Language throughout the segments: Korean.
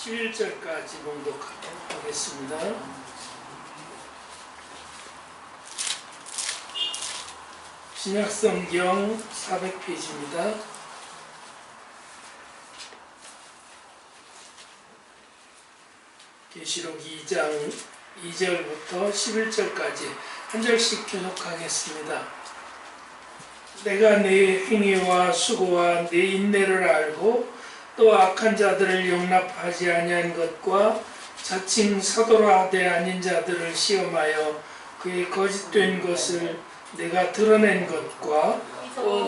11절까지 봉독하겠습니다. 신약성경 400페이지입니다. 계시록 2장 2절부터 11절까지 한 절씩 교독하겠습니다. 내가 네 행위와 수고와 네 인내를 알고 또 악한 자들을 용납하지 아니한 것과 자칭 사도라 하되 아닌 자들을 시험하여 그의 거짓된 것을 내가 드러낸 것과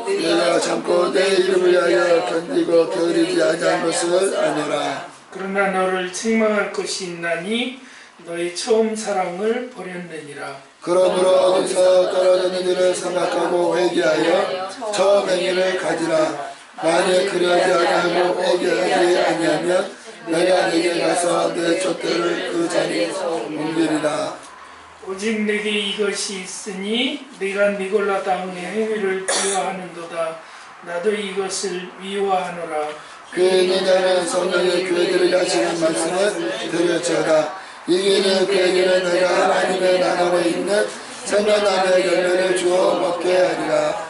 내가 참고 내 이름을 위하여 견디고 게으르지 아니한 것을 아노라. 그러나 너를 책망할 것이 있나니 너의 처음 사랑을 버렸느니라. 그러므로 어디서 떨어졌는 일을 생각하고 회개하여 처음 행위를 가지라. 만약 그리하지 아니하고 회개하지 아니하면 내가 네게 가서 내 촛대를 그 자리에서 옮기리라. 오직 내게 이것이 있으니 네가 니골라 당의 행위를 미워하는도다. 나도 이것을 미워하노라. 그의 나는 성령의 교회들에게 하시는 말씀을 들을지어다. 이기는 그에게는 내가 하나님의 나라에 있는 생명나무의 열매를 주어 먹게 하리라.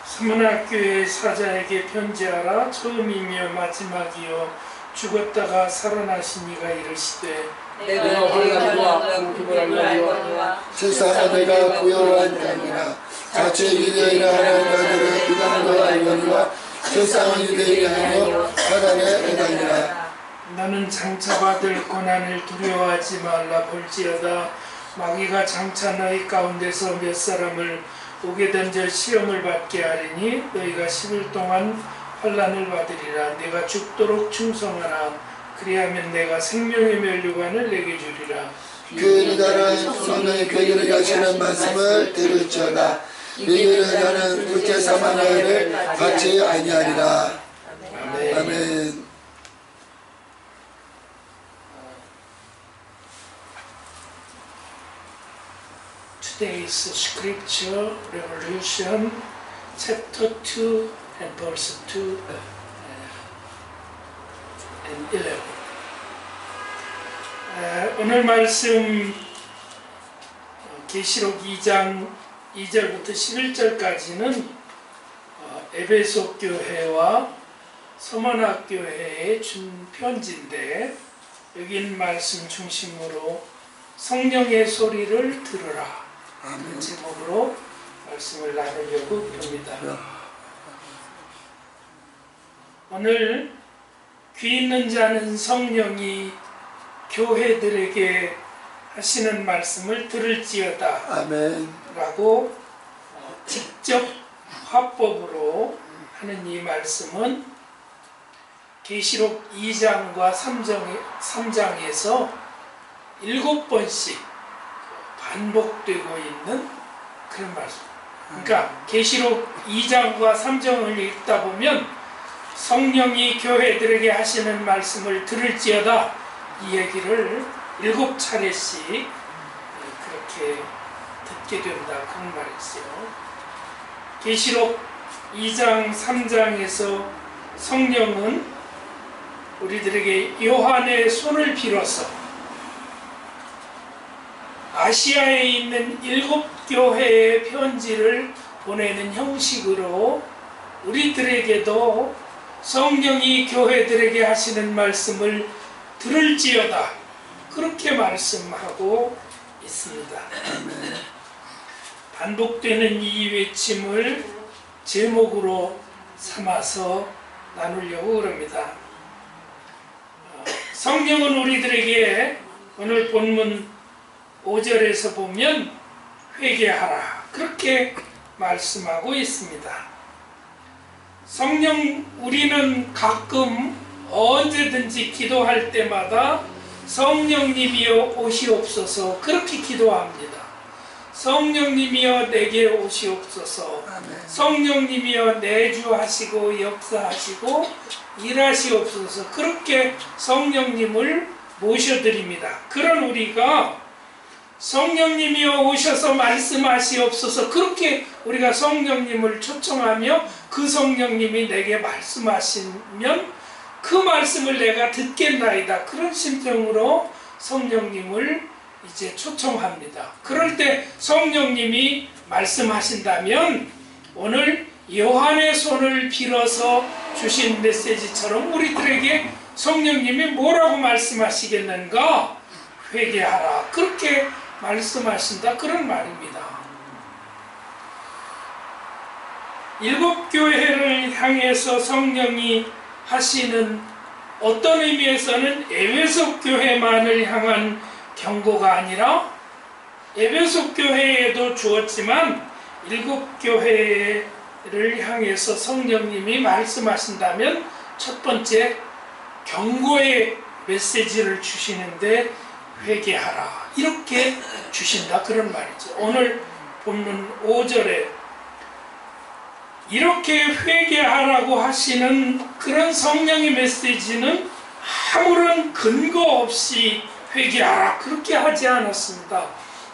스무나교회 사자에게 편지하라. 처음이며 마지막이요 죽었다가 살아나신 이가 이르시되 내가 환란과 기분을 알거니와 세상에 내가 부여한 자니라. 자체 유대인을 하는 자들은 비방도 알거니와 세상은 유대인이 아니요 사단의 해당이라. 너는 장차 받을 고난을 두려워하지 말라. 볼지어다 마귀가 장차 너희 가운데서 몇 사람을 옥에 던져 시험을 받게 하리니 너희가 10일 동안 환난을 받으리라. 내가 죽도록 충성하라. 그리하면 내가 생명의 면류관을 내게 주리라. 그 나는 성령의 교회들에게 하시는 말씀을 들을지어다. 이기는 나는 둘째 사망하여를 받지 아니하리라. 아멘. Today's scripture, Revelation, chapter 2 and verse 2 and 11. 오늘 말씀 계시록 2장 2절부터 11절까지는 에베소 교회와 서머나 교회에 준 편지인데 여긴 말씀 중심으로 성령의 소리를 들으라 하는 제목으로 말씀을 나누려고 합니다. 오늘 귀 있는 자는 성령이 교회들에게 하시는 말씀을 들을지어다 아멘. 라고 직접 화법으로 하는 이 말씀은 계시록 2장과 3장에서 7번씩 반복되고 있는 그런 말씀. 그러니까 계시록 2장과 3장을 읽다 보면 성령이 교회들에게 하시는 말씀을 들을지어다 이 얘기를 7차례씩 그렇게 듣게 된다 그런 말이었어요. 계시록 2장 3장에서 성령은 우리들에게 요한의 손을 빌어서 아시아에 있는 7교회의 편지를 보내는 형식으로 우리들에게도 성령이 교회들에게 하시는 말씀을 들을지어다 그렇게 말씀하고 있습니다. 반복되는 이 외침을 제목으로 삼아서 나누려고 합니다. 성령은 우리들에게 오늘 본문 5절에서 보면 회개하라 그렇게 말씀하고 있습니다. 성령 우리는 가끔 언제든지 기도할 때마다 성령님이여 오시옵소서 그렇게 기도합니다. 성령님이여 내게 오시옵소서. 성령님이여 내주하시고 역사하시고 일하시옵소서 그렇게 성령님을 모셔드립니다. 그런 우리가 성령님이여 오셔서 말씀하시옵소서 그렇게 우리가 성령님을 초청하며 그 성령님이 내게 말씀하시면 그 말씀을 내가 듣겠나이다. 그런 심정으로 성령님을 이제 초청합니다. 그럴 때 성령님이 말씀하신다면 오늘 요한의 손을 빌어서 주신 메시지처럼 우리들에게 성령님이 뭐라고 말씀하시겠는가? 회개하라. 그렇게 말씀하신다. 그런 말입니다. 일곱 교회를 향해서 성령이 하시는 어떤 의미에서는 에베소 교회만을 향한 경고가 아니라 에베소 교회에도 주었지만 일곱 교회를 향해서 성령님이 말씀하신다면 첫 번째 경고의 메시지를 주시는데 회개하라 이렇게 주신다 그런 말이죠. 오늘 본문 5절에 이렇게 회개하라고 하시는 그런 성령의 메시지는 아무런 근거 없이 회개하라 그렇게 하지 않았습니다.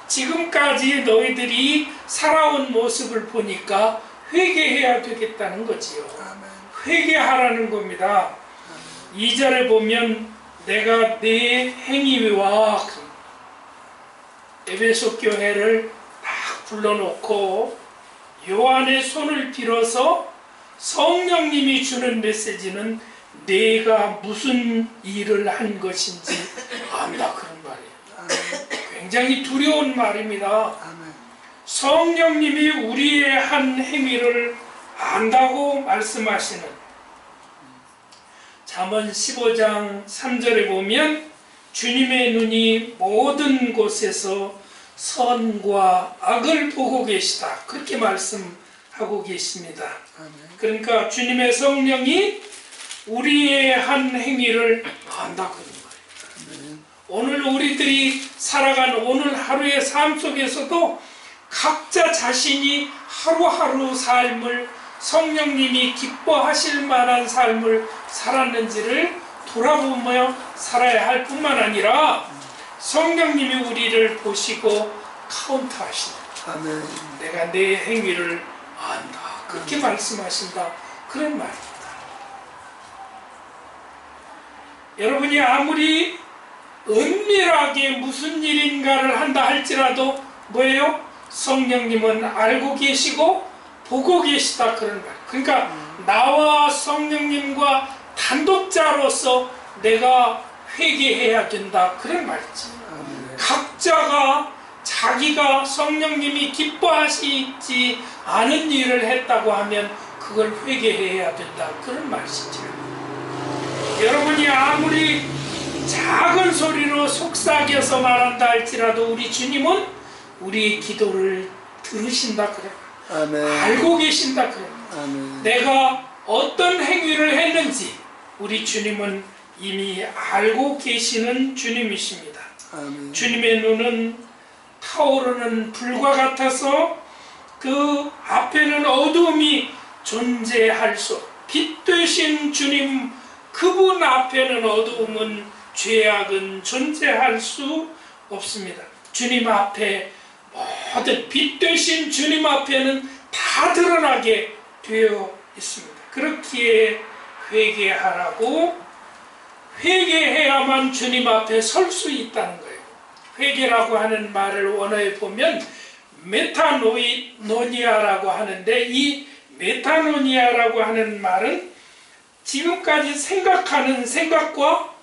지금까지 너희들이 살아온 모습을 보니까 회개해야 되겠다는 거지요. 회개하라는 겁니다. 2절에 보면 내가 내 행위와 에베소 교회를 딱 불러놓고 요한의 손을 빌어서 성령님이 주는 메시지는 내가 무슨 일을 한 것인지 안다 그런 말이에요. 굉장히 두려운 말입니다. 성령님이 우리의 한 행위를 안다고 말씀하시는 잠언 15장 3절에 보면 주님의 눈이 모든 곳에서 선과 악을 보고 계시다 그렇게 말씀하고 계십니다. 그러니까 주님의 성령이 우리의 한 행위를 안다 그런 거예요. 오늘 우리들이 살아간 오늘 하루의 삶 속에서도 각자 자신이 하루하루 삶을 성령님이 기뻐하실 만한 삶을 살았는지를 돌아보며 살아야 할 뿐만 아니라 성령님이 우리를 보시고 카운트하신다. 내가 내 행위를 안다. 그렇게 말씀하신다. 그런 말입니다. 여러분이 아무리 은밀하게 무슨 일인가를 한다 할지라도 뭐예요? 성령님은 알고 계시고 보고 계시다 그런 말. 그러니까 나와 성령님과 단독자로서 내가 회개해야 된다 그런 말이지. 각자가 자기가 성령님이 기뻐하시지 않은 일을 했다고 하면 그걸 회개해야 된다 그런 말이죠. 여러분이 아무리 작은 소리로 속삭여서 말한다 할지라도 우리 주님은 우리의 기도를 들으신다 그래. 알고 계신다 그래. 내가 어떤 행위를 했는지 우리 주님은 이미 알고 계시는 주님이십니다. 주님의 눈은 타오르는 불과 같아서 그 앞에는 어두움이 존재할 수, 빛 되신 주님 그분 앞에는 어두움은 죄악은 존재할 수 없습니다. 주님 앞에 모든 빛 되신 주님 앞에는 다 드러나게 되어 있습니다. 그렇기에 회개하라고 회개해야만 주님 앞에 설 수 있다는 거예요. 회개라고 하는 말을 원어에 보면 메타노니아라고 하는데 이 메타노니아라고 하는 말은 지금까지 생각하는 생각과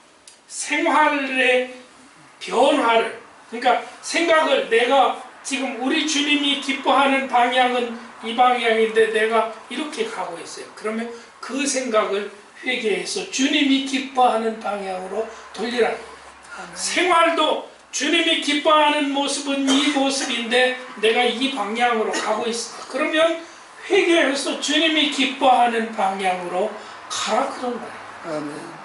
생활의 변화를 그러니까 생각을 내가 지금 우리 주님이 기뻐하는 방향은 이 방향인데 내가 이렇게 가고 있어요. 그러면 그 생각을 회개해서 주님이 기뻐하는 방향으로 돌리라는 거예요. 생활도 주님이 기뻐하는 모습은 이 모습인데 내가 이 방향으로 가고 있어. 그러면 회개해서 주님이 기뻐하는 방향으로 가라 그런 거예요.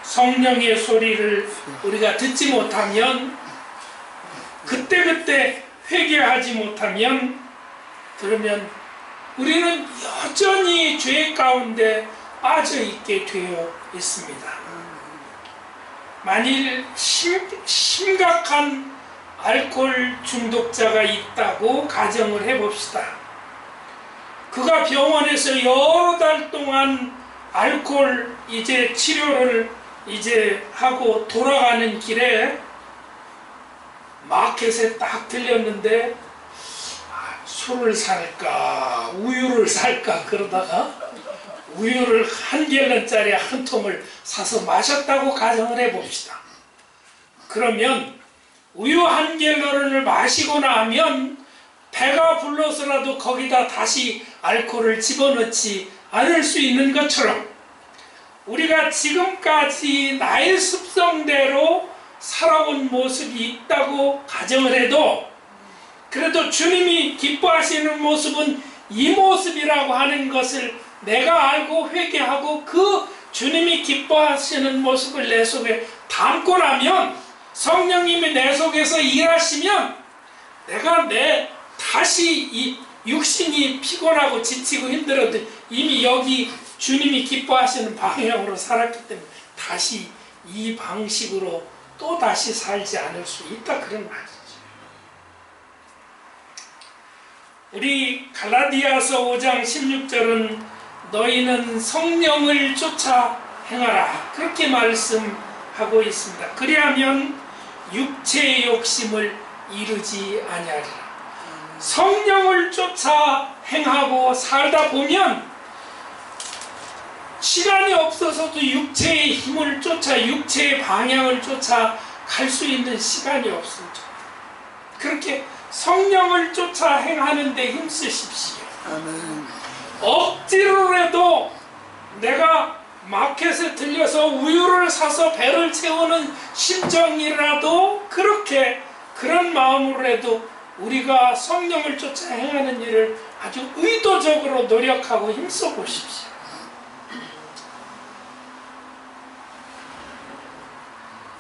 성령의 소리를 우리가 듣지 못하면 그때그때 회개하지 못하면 그러면 우리는 여전히 죄 가운데 빠져 있게 되어 있습니다. 만일 심각한 알코올 중독자가 있다고 가정을 해봅시다. 그가 병원에서 여러 달 동안 알코올 이제 치료를 이제 하고 돌아가는 길에 마켓에 딱 들렸는데 술을 살까 우유를 살까 그러다가 우유를 1갤런짜리 한 통을 사서 마셨다고 가정을 해봅시다. 그러면 우유 1갤런을 마시고 나면 배가 불러서라도 거기다 다시 알코올을 집어넣지 않을 수 있는 것처럼 우리가 지금까지 나의 습성대로 살아온 모습이 있다고 가정을 해도 그래도 주님이 기뻐하시는 모습은 이 모습이라고 하는 것을 내가 알고 회개하고 그 주님이 기뻐하시는 모습을 내 속에 담고 나면 성령님이 내 속에서 일하시면 내가 다시 이 육신이 피곤하고 지치고 힘들어도 이미 여기 주님이 기뻐하시는 방향으로 살았기 때문에 다시 이 방식으로 또 다시 살지 않을 수 있다 그런 말이죠. 우리 갈라디아서 5장 16절은 너희는 성령을 쫓아 행하라 그렇게 말씀하고 있습니다. 그리하면 육체의 욕심을 이루지 아니하리라. 성령을 쫓아 행하고 살다 보면 시간이 없어서도 육체의 힘을 쫓아 육체의 방향을 쫓아 갈 수 있는 시간이 없습니다. 그렇게 성령을 쫓아 행하는 데 힘쓰십시오. 아멘. 억지로라도 내가 마켓에 들려서 우유를 사서 배를 채우는 심정이라도 그렇게 그런 마음으로라도 우리가 성령을 쫓아 행하는 일을 아주 의도적으로 노력하고 힘써 보십시오.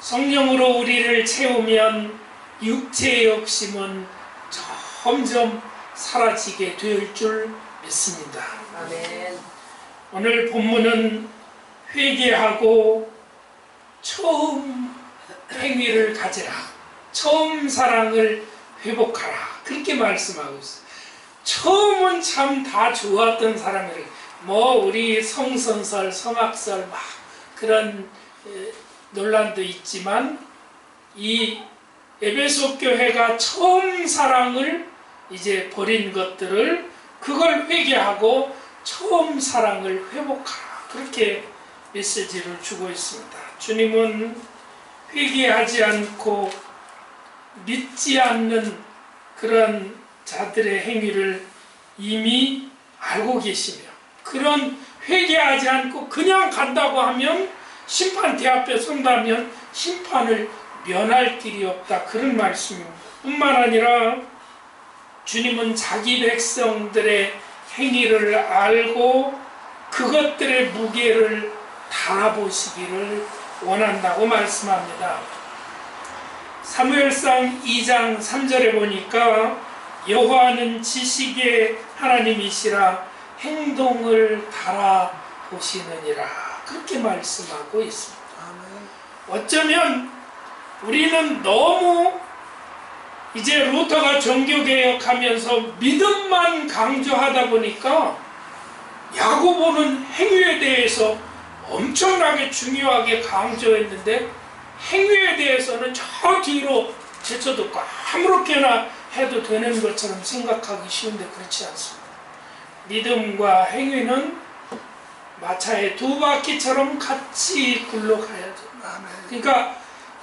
성령으로 우리를 채우면 육체의 욕심은 점점 사라지게 될 줄 믿습니다. 아멘. 오늘 본문은 회개하고 처음 행위를 가지라, 처음 사랑을 회복하라 그렇게 말씀하고 있어요. 처음은 참 다 좋았던 사람들이 우리 성선설, 성악설 막 그런 논란도 있지만 이 에베소 교회가 처음 사랑을 이제 버린 것들을 그걸 회개하고 처음 사랑을 회복하라 그렇게 메시지를 주고 있습니다. 주님은 회개하지 않고 믿지 않는 그런 자들의 행위를 이미 알고 계시며 그런 회개하지 않고 그냥 간다고 하면 심판대 앞에 선다면 심판을 면할 길이 없다 그런 말씀입니다. 뿐만 아니라 주님은 자기 백성들의 행위를 알고 그것들의 무게를 달아보시기를 원한다고 말씀합니다. 사무엘상 2장 3절에 보니까 여호와는 지식의 하나님이시라 행동을 달아보시느니라 그렇게 말씀하고 있습니다. 어쩌면 우리는 너무 이제 루터가 종교개혁하면서 믿음만 강조하다 보니까 야고보는 행위에 대해서 엄청나게 중요하게 강조했는데 행위에 대해서는 저 뒤로 제쳐두고 아무렇게나 해도 되는 것처럼 생각하기 쉬운데 그렇지 않습니다. 믿음과 행위는 마차의 두 바퀴처럼 같이 굴러가야죠. 그러니까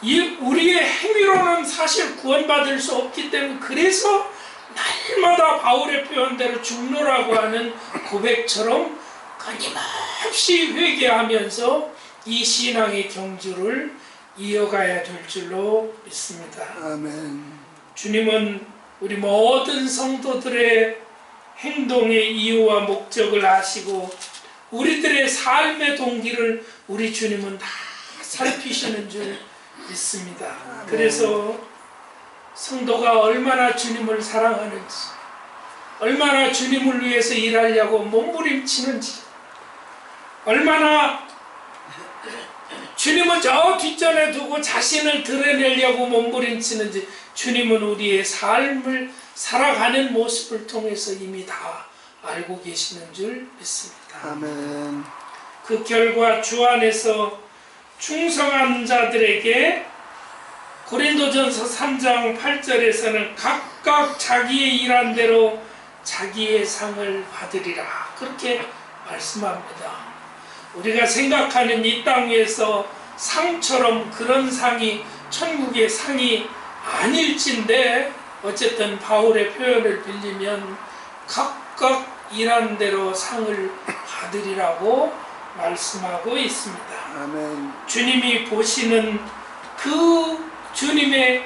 우리의 행위로는 사실 구원받을 수 없기 때문에 그래서 날마다 바울의 표현대로 죽노라고 하는 고백처럼 끊임없이 회개하면서 이 신앙의 경주를 이어가야 될 줄로 믿습니다. 아멘. 주님은 우리 모든 성도들의 행동의 이유와 목적을 아시고 우리들의 삶의 동기를 우리 주님은 다 살피시는 줄 믿습니다. 그래서 성도가 얼마나 주님을 사랑하는지, 얼마나 주님을 위해서 일하려고 몸부림치는지, 얼마나 주님은 저 뒷전에 두고 자신을 드러내려고 몸부림치는지 주님은 우리의 삶을 살아가는 모습을 통해서 이미 다 알고 계시는 줄 믿습니다. 아멘. 그 결과 주 안에서 충성한 자들에게 고린도전서 3장 8절에서는 각각 자기의 일한 대로 자기의 상을 받으리라 그렇게 말씀합니다. 우리가 생각하는 이 땅 위에서 상처럼 그런 상이 천국의 상이 아닐진데 어쨌든 바울의 표현을 빌리면 각각 일한 대로 상을 받으리라고 말씀하고 있습니다. 아멘. 주님이 보시는 그 주님의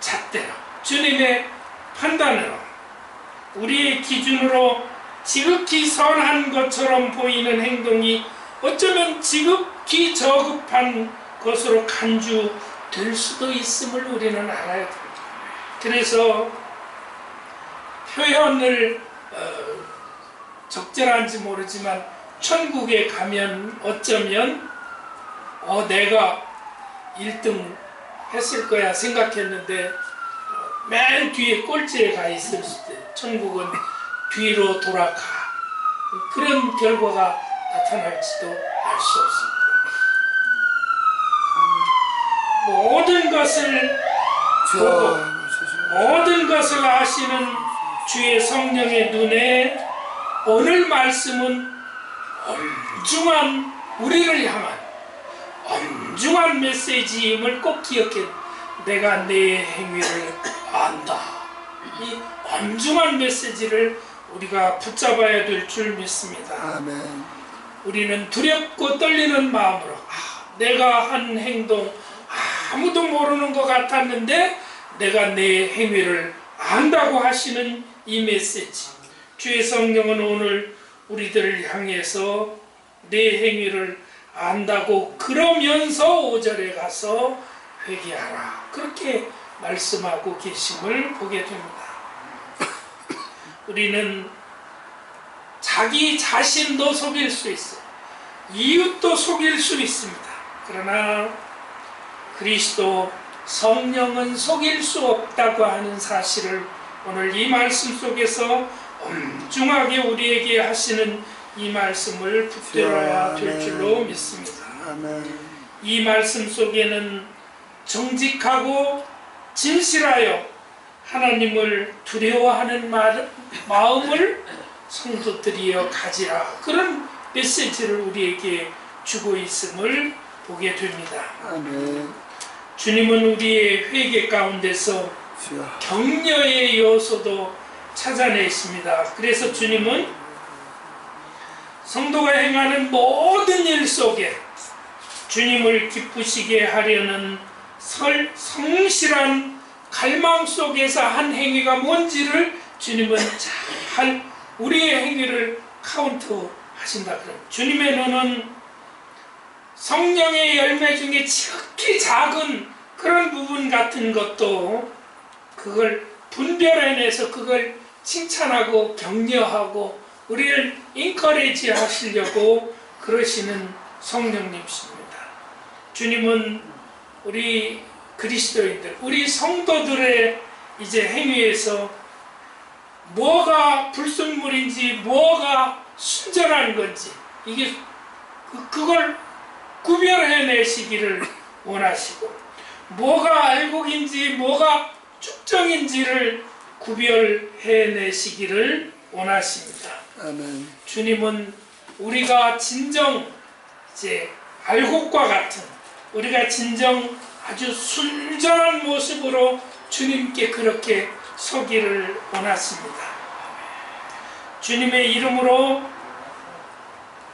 잣대로 주님의 판단으로 우리의 기준으로 지극히 선한 것처럼 보이는 행동이 어쩌면 지극히 저급한 것으로 간주될 수도 있음을 우리는 알아야 됩니다. 그래서 표현을 적절한지 모르지만 천국에 가면 어쩌면 내가 1등 했을 거야 생각했는데 맨 뒤에 꼴찌에 가 있을 때 천국은 뒤로 돌아가 그런 결과가 나타날지도 알 수 없습니다. 모든 것을 보고 모든 것을 아시는 주의 성령의 눈에 오늘 말씀은 엄중한 우리를 향한 엄중한 메시지임을 꼭 기억해. 내가 내 행위를 안다. 이 엄중한 메시지를 우리가 붙잡아야 될 줄 믿습니다. 아멘. 우리는 두렵고 떨리는 마음으로 내가 한 행동 아무도 모르는 것 같았는데 내가 내 행위를 안다고 하시는 이 메시지. 주의 성령은 오늘 우리들을 향해서 내 행위를 안다고 그러면서 5절에 가서 회개하라 그렇게 말씀하고 계심을 보게 됩니다. 우리는 자기 자신도 속일 수 있어요. 이웃도 속일 수 있습니다. 그러나 그리스도 성령은 속일 수 없다고 하는 사실을 오늘 이 말씀 속에서 엄중하게 우리에게 하시는 이 말씀을 붙들어야 될 줄로 믿습니다. 아멘. 이 말씀 속에는 정직하고 진실하여 하나님을 두려워하는 마음을 성도들이여 가지라 그런 메시지를 우리에게 주고 있음을 보게 됩니다. 아멘. 주님은 우리의 회개 가운데서 주여. 격려의 요소도 찾아내십니다. 그래서 주님은 성도가 행하는 모든 일 속에 주님을 기쁘시게 하려는 성실한 갈망 속에서 한 행위가 뭔지를 주님은 잘 우리의 행위를 카운트 하신다. 주님의 눈은 성령의 열매 중에 지극히 작은 그런 부분 같은 것도 그걸 분별해내서 그걸 칭찬하고 격려하고 우리를 인커리지 하시려고 그러시는 성령님이십니다. 주님은 우리 그리스도인들, 우리 성도들의 이제 행위에서 뭐가 불순물인지 뭐가 순전한 건지 이게 그걸 구별해내시기를 원하시고 뭐가 알곡인지 뭐가 쭉정인지를 구별해내시기를 원하십니다. 아멘. 주님은 우리가 진정 이제 알곡과 같은 우리가 진정 아주 순전한 모습으로 주님께 그렇게 서기를 원하십니다. 주님의 이름으로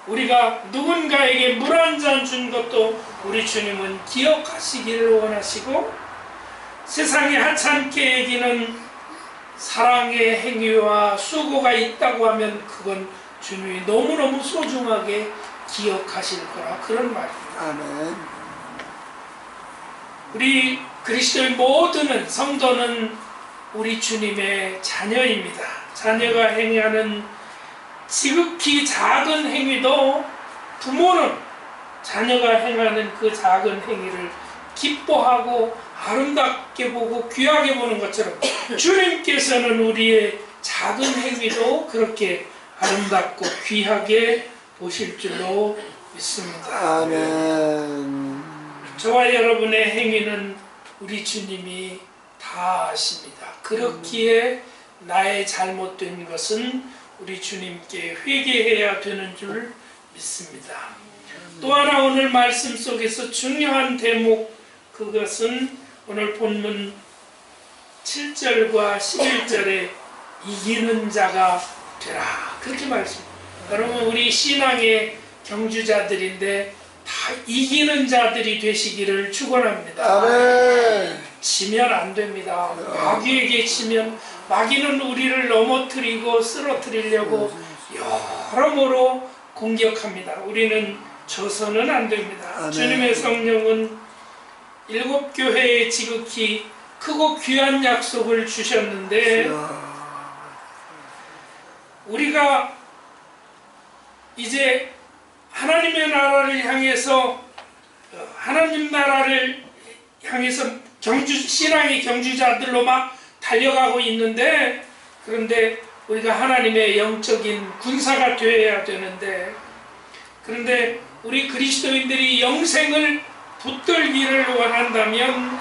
우리가 누군가에게 물 한 잔 준 것도 우리 주님은 기억하시기를 원하시고 세상에 하찮게 여기는 사랑의 행위와 수고가 있다고 하면 그건 주님이 너무너무 소중하게 기억하실 거라 그런 말입니다. 아멘. 우리 그리스도의 모든 성도는 우리 주님의 자녀입니다. 자녀가 행하는 지극히 작은 행위도 부모는 자녀가 행하는 그 작은 행위를 기뻐하고 아름답게 보고 귀하게 보는 것처럼 주님께서는 우리의 작은 행위도 그렇게 아름답고 귀하게 보실 줄로 믿습니다. 아멘. 저와 여러분의 행위는 우리 주님이 다 아십니다. 그렇기에 나의 잘못된 것은 우리 주님께 회개해야 되는 줄 믿습니다. 또 하나 오늘 말씀 속에서 중요한 대목, 그것은 오늘 본문 7절과 11절에 이기는 자가 되라, 그렇게 말씀합니다. 여러분, 우리 신앙의 경주자들인데 다 이기는 자들이 되시기를 축원합니다. 아멘. 지면 안 됩니다. 마귀에게 지면 마귀는 우리를 넘어뜨리고 쓰러뜨리려고 여러모로 공격합니다. 우리는 져서는 안 됩니다. 아멘. 주님의 성령은 7교회에 지극히 크고 귀한 약속을 주셨는데 우리가 이제 하나님의 나라를 향해서 하나님 나라를 향해서 신앙의 경주자들로 막 달려가고 있는데, 그런데 우리가 하나님의 영적인 군사가 되어야 되는데, 그런데 우리 그리스도인들이 영생을 붙들기를 원한다면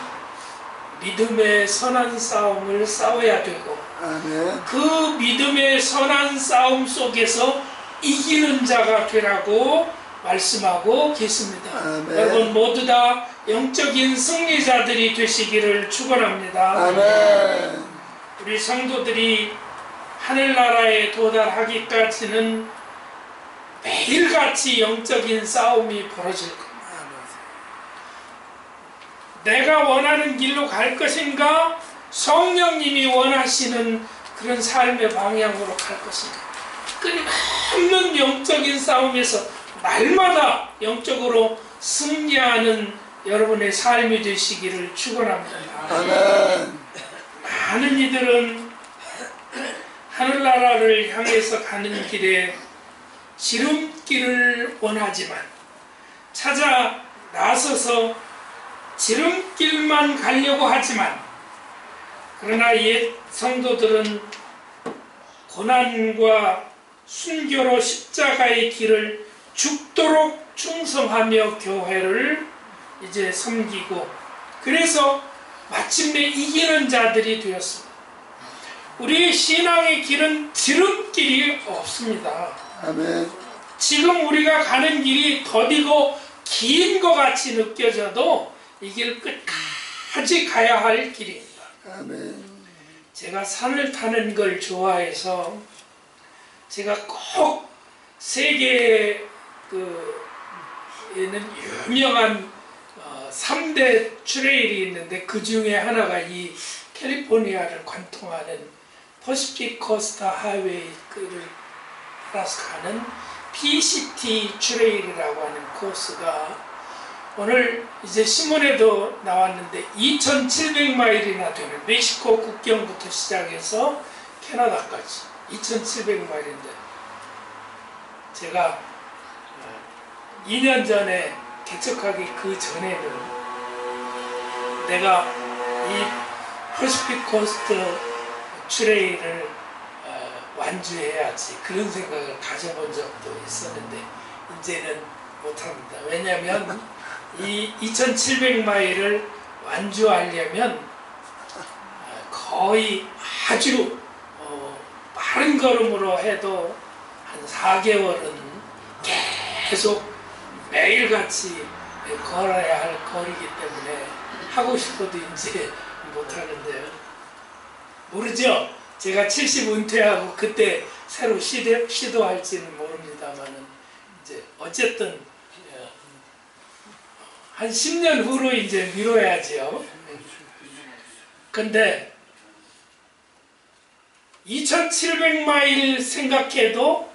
믿음의 선한 싸움을 싸워야 되고, 아멘. 그 믿음의 선한 싸움 속에서 이기는 자가 되라고 말씀하고 계십니다. 아멘. 여러분 모두 다 영적인 승리자들이 되시기를 축원합니다. 아멘. 우리 성도들이 하늘나라에 도달하기까지는 매일같이 영적인 싸움이 벌어질 겁니다. 내가 원하는 길로 갈 것인가, 성령님이 원하시는 그런 삶의 방향으로 갈 것인가, 끊임없는 영적인 싸움에서 날마다 영적으로 승리하는 여러분의 삶이 되시기를 축원합니다. 아멘. 많은 이들은 하늘나라를 향해서 가는 길에 지름길을 원하지만, 찾아 나서서 지름길만 가려고 하지만, 그러나 옛 성도들은 고난과 순교로 십자가의 길을 죽도록 충성하며 교회를 이제 섬기고, 그래서 마침내 이기는 자들이 되었습니다. 우리의 신앙의 길은 지름길이 없습니다. 아멘. 지금 우리가 가는 길이 더디고 긴 것 같이 느껴져도 이 길 끝까지 가야 할 길입니다. 아멘. 제가 산을 타는 걸 좋아해서 제가 꼭 세계에 에는 유명한 3대 트레일이 있는데, 그 중에 하나가 이 캘리포니아를 관통하는 퍼시픽 코스트 하이웨이를 따라서 가는 PCT 트레일이라고 하는 코스가 오늘 이제 신문에도 나왔는데 2,700마일이나 되는, 멕시코 국경부터 시작해서 캐나다까지 2,700마일인데, 제가 2년 전에 개척하기 그 전에는 내가 이 퍼시픽 코스트 트레일을 완주해야지, 그런 생각을 가져본 적도 있었는데 이제는 못합니다. 왜냐하면 이 2,700마일을 완주하려면 거의 아주 빠른 걸음으로 해도 한 4개월은 계속 매일같이 걸어야 할 거리기 때문에 하고 싶어도 이제 못하는데요. 모르죠? 제가 70 은퇴하고 그때 새로 시도할지는 모릅니다만은, 이제 어쨌든 한 10년 후로 이제 미뤄야죠. 근데 2,700마일 생각해도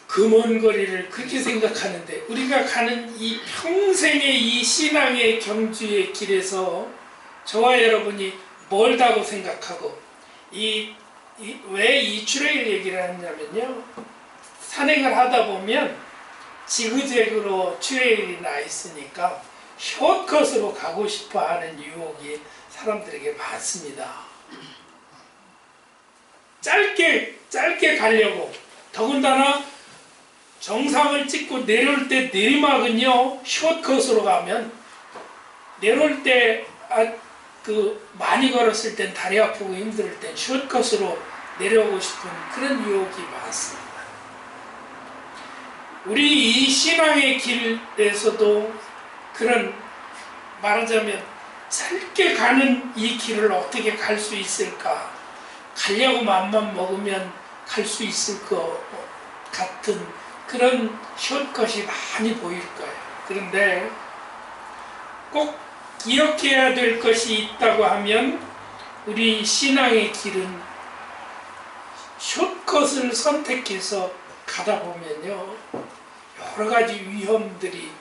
그 먼 거리를 그렇게 생각하는데, 우리가 가는 이 평생의 이 신앙의 경주의 길에서 저와 여러분이 멀다고 생각하고, 왜 이 트레일 얘기를 하냐면요, 산행을 하다 보면 지그재그로 트레일이 나 있으니까 숏컷으로 가고 싶어 하는 유혹이 사람들에게 많습니다. 짧게 가려고. 더군다나 정상을 찍고 내려올 때 내리막은요 숏컷으로 가면 내려올 때 많이 걸었을 땐 다리 아프고 힘들 땐 숏컷으로 내려오고 싶은 그런 유혹이 많습니다. 우리 이 신앙의 길에서도 그런 말하자면 짧게 가는 이 길을 어떻게 갈 수 있을까? 가려고 맘만 먹으면 갈 수 있을 것 같은 그런 숏컷이 많이 보일 거예요. 그런데 꼭 기억해야 될 것이 있다고 하면 우리 신앙의 길은 숏컷을 선택해서 가다 보면요 여러 가지 위험들이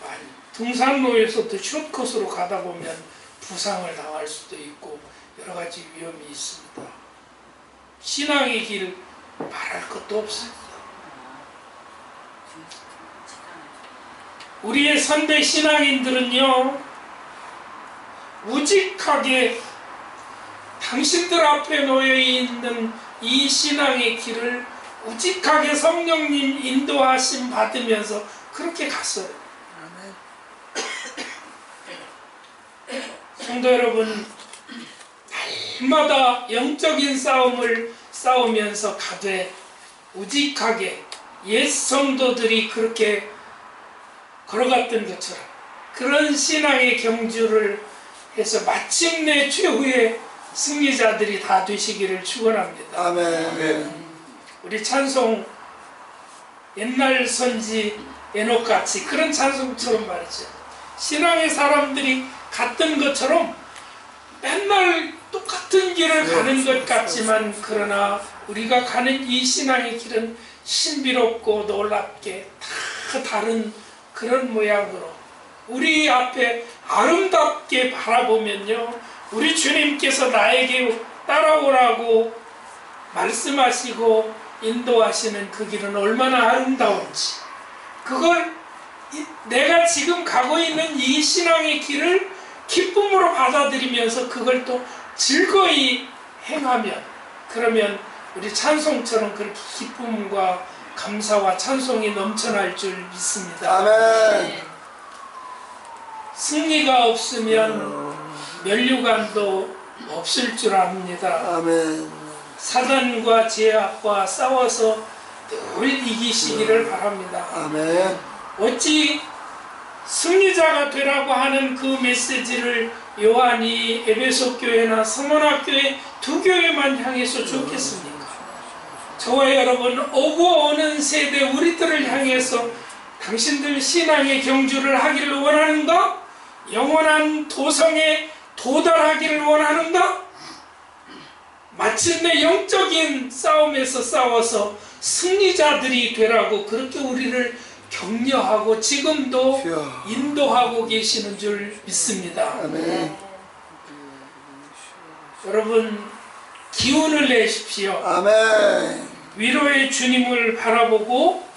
많이 등산로에서도 숏컷으로 가다 보면 부상을 당할 수도 있고 여러 가지 위험이 있습니다. 신앙의 길 말할 것도 없습니다. 우리의 선배 신앙인들은요 우직하게 당신들 앞에 놓여 있는 이 신앙의 길을 우직하게 성령님 인도하심 받으면서 그렇게 갔어요. 성도 여러분, 날마다 영적인 싸움을 싸우면서 가되 우직하게 옛 성도들이 그렇게 걸어갔던 것처럼 그런 신앙의 경주를 해서 마침내 최후의 승리자들이 다 되시기를 축원합니다. 아멘. 우리 찬송 옛날 선지 에녹같이 그런 찬송처럼 말이죠. 신앙의 사람들이 갔던 것처럼 맨날 똑같은 길을 가는 것 같지만 그러나 우리가 가는 이 신앙의 길은 신비롭고 놀랍게 다 다른 그런 모양으로 우리 앞에 아름답게 바라보면요 우리 주님께서 나에게 따라오라고 말씀하시고 인도하시는 그 길은 얼마나 아름다운지 그걸 내가 지금 가고 있는 이 신앙의 길을 기쁨으로 받아들이면서 그걸 또 즐거이 행하면 그러면 우리 찬송처럼 그렇게 기쁨과 감사와 찬송이 넘쳐날 줄 믿습니다. 아멘. 승리가 없으면 면류관도 없을 줄 압니다. 아멘. 사단과 죄악과 싸워서 늘 이기시기를 바랍니다. 아멘. 어찌 승리자가 되라고 하는 그 메시지를 요한이 에베소 교회나 서머나 교회 두 교회만 향해서 줬겠습니까? 저와 여러분 오고 오는 세대 우리들을 향해서 당신들 신앙의 경주를 하기를 원하는가? 영원한 도성에 도달하기를 원하는가? 마침내 영적인 싸움에서 싸워서 승리자들이 되라고 그렇게 우리를 격려하고 지금도 인도하고 계시는 줄 믿습니다. 아멘. 여러분 기운을 내십시오. 아멘. 위로의 주님을 바라보고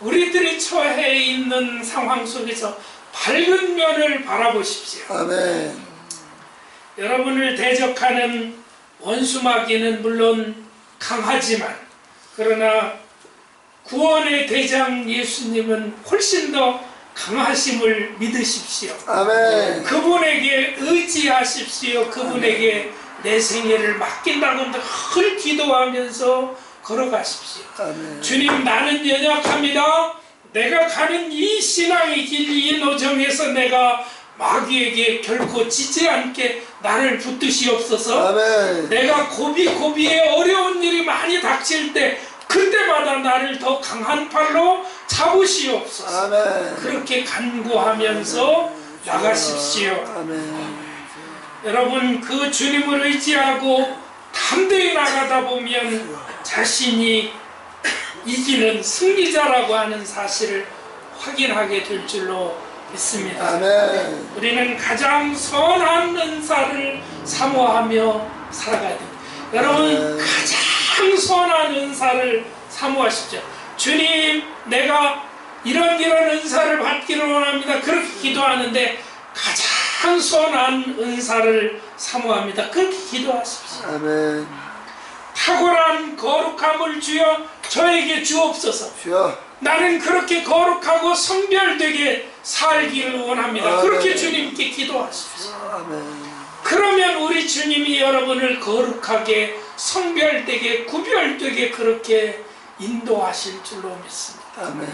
우리들이 처해 있는 상황 속에서 밝은 면을 바라보십시오. 아멘. 여러분을 대적하는 원수마귀는 물론 강하지만 그러나 구원의 대장 예수님은 훨씬 더 강하심을 믿으십시오. 아멘. 그분에게 의지하십시오. 그분에게 내 생애를 맡긴다고 늘 기도하면서 걸어가십시오. 아멘. 주님 나는 연약합니다. 내가 가는 이 신앙의 길 이 노정에서 내가 마귀에게 결코 지지 않게 나를 붙드시옵소서. 아멘. 내가 고비고비에 어려운 일이 많이 닥칠 때 그때마다 나를 더 강한 팔로 잡으시옵소서. 아멘. 그렇게 간구하면서 나가십시오. 아멘. 여러분 그 주님을 의지하고 담대히 나가다 보면 자신이 이기는 승리자라고 하는 사실을 확인하게 될 줄로 믿습니다. 아멘. 우리는 가장 선한 은사를 사모하며 살아가야 됩니다. 여러분 가장 선한 은사를 사모하십시오. 주님 내가 이런 은사를 받기를 원합니다. 그렇게 기도하는데 가장 선한 은사를 사모합니다. 그렇게 기도하십시오. 아멘. 탁월한 거룩함을 주여 저에게 주옵소서. 주여. 나는 그렇게 거룩하고 성별되게 살기를 원합니다. 아멘. 그렇게 주님께 기도하십시오. 아멘. 그러면 우리 주님이 여러분을 거룩하게 성별되게 구별되게 그렇게 인도하실 줄로 믿습니다. 아멘.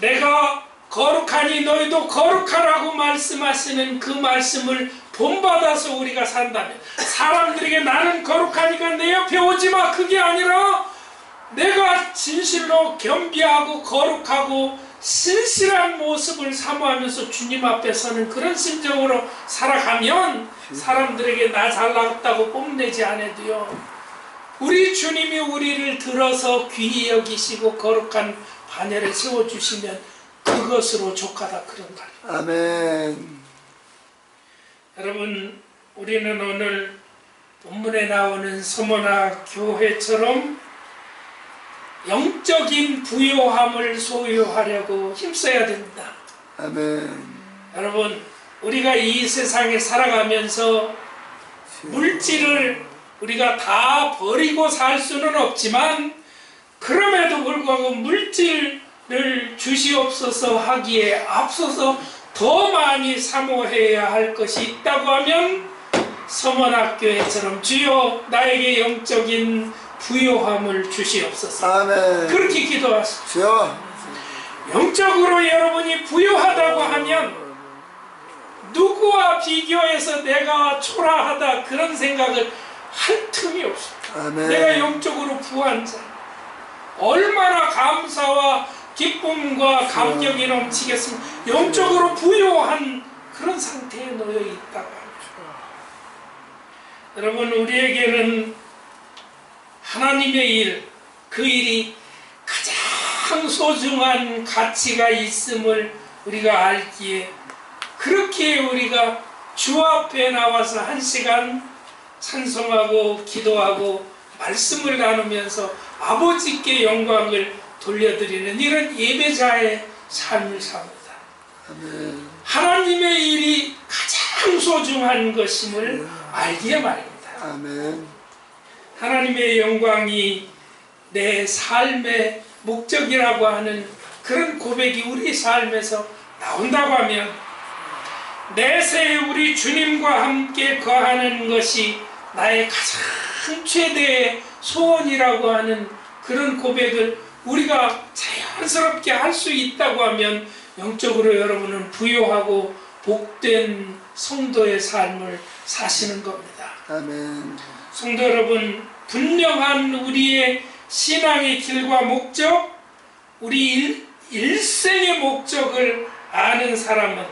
내가 거룩하니 너희도 거룩하라고 말씀하시는 그 말씀을 본받아서 우리가 산다면, 사람들에게 나는 거룩하니까 내 옆에 오지마, 그게 아니라 내가 진실로 겸비하고 거룩하고 신실한 모습을 사모하면서 주님 앞에 서는 그런 심정으로 살아가면 사람들에게 나 잘났다고 뽐내지 않아도요, 우리 주님이 우리를 들어서 귀히 여기시고 거룩한 반열에 세워주시면 그것으로 족하다 그런 말. 아멘. 여러분, 우리는 오늘 본문에 나오는 서머나 교회처럼 영적인 부요함을 소유하려고 힘써야 됩니다. 아멘. 여러분, 우리가 이 세상에 살아가면서 물질을 우리가 다 버리고 살 수는 없지만, 그럼에도 불구하고 물질을 주시옵소서 하기에 앞서서 더 많이 사모해야 할 것이 있다고 하면 서머나교회처럼 주여 나에게 영적인 부요함을 주시옵소서. 아멘. 그렇게 기도하십시오. 주여. 영적으로 여러분이 부요하다고 하면 누구와 비교해서 내가 초라하다 그런 생각을 할 틈이 없습니다. 아멘. 내가 영적으로 부한 자, 얼마나 감사와 기쁨과 감격이 넘치겠습니까? 영적으로 부요한 그런 상태에 놓여 있다고 합니다. 여러분, 우리에게는 하나님의 일, 그 일이 가장 소중한 가치가 있음을 우리가 알기에, 그렇게 우리가 주 앞에 나와서 한 시간 찬송하고 기도하고 말씀을 나누면서 아버지께 영광을 돌려드리는 이런 예배자의 삶을 삽니다. 아멘. 하나님의 일이 가장 소중한 것임을 알기에 말입니다. 아멘. 하나님의 영광이 내 삶의 목적이라고 하는 그런 고백이 우리 삶에서 나온다고 하면, 내세에 우리 주님과 함께 거하는 것이 나의 가장 최대의 소원이라고 하는 그런 고백을 우리가 자연스럽게 할 수 있다고 하면, 영적으로 여러분은 부요하고 복된 성도의 삶을 사시는 겁니다. 아멘. 성도 여러분, 분명한 우리의 신앙의 길과 목적, 우리 일생의 목적을 아는 사람은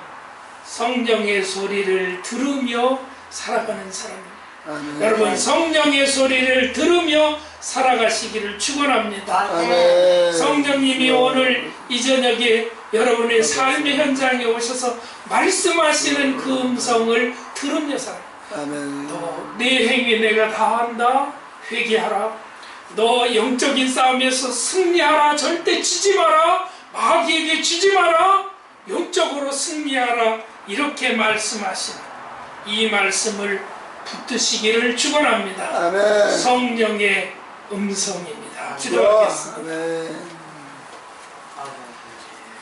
성령의 소리를 들으며 살아가는 사람입니다. 아멘. 여러분, 성령의 소리를 들으며 살아가시기를 축원합니다. 아멘. 성령님이 오늘 이 저녁에 여러분의 삶의 현장에 오셔서 말씀하시는 그 음성을 들으며 살아. 아멘. 너 내 행위 내가 다 한다. 회개하라. 너 영적인 싸움에서 승리하라. 절대 지지 마라. 마귀에게 지지 마라. 영적으로 승리하라. 이렇게 말씀하신 이 말씀을 붙드시기를 축원합니다. 아멘. 성령의 음성입니다. 기도하겠습니다. 아멘.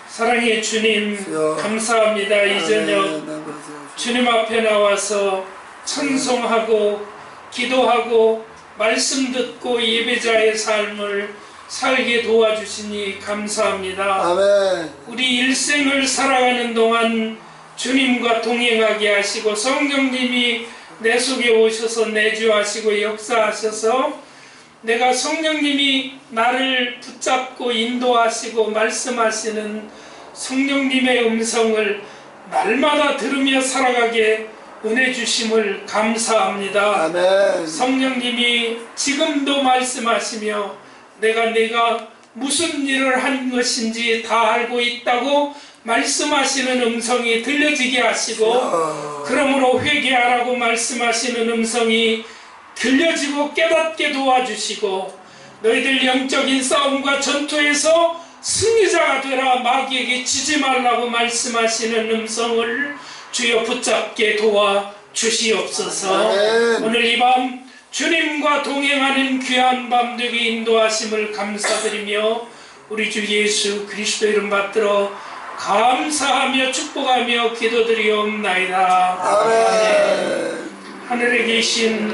사랑의 주님, 감사합니다. 이 저녁 주님 앞에 나와서 찬송하고 기도하고 말씀 듣고 예배자의 삶을 살게 도와주시니 감사합니다. 아멘. 우리 일생을 살아가는 동안 주님과 동행하게 하시고 성령님이 내 속에 오셔서 내주하시고 역사하셔서 내가 성령님이 나를 붙잡고 인도하시고 말씀하시는 성령님의 음성을 날마다 들으며 살아가게 은혜 주심을 감사합니다. 아멘. 성령님이 지금도 말씀하시며 내가 무슨 일을 한 것인지 다 알고 있다고 말씀하시는 음성이 들려지게 하시고, 그러므로 회개하라고 말씀하시는 음성이 들려지고 깨닫게 도와주시고, 너희들 영적인 싸움과 전투에서 승리자가 되라, 마귀에게 지지 말라고 말씀하시는 음성을 주여 붙잡게 도와주시옵소서. 아멘. 오늘 이 밤 주님과 동행하는 귀한 밤 되게 인도하심을 감사드리며 우리 주 예수 그리스도 이름 받들어 감사하며 축복하며 기도드리옵나이다. 아멘. 하늘에 계신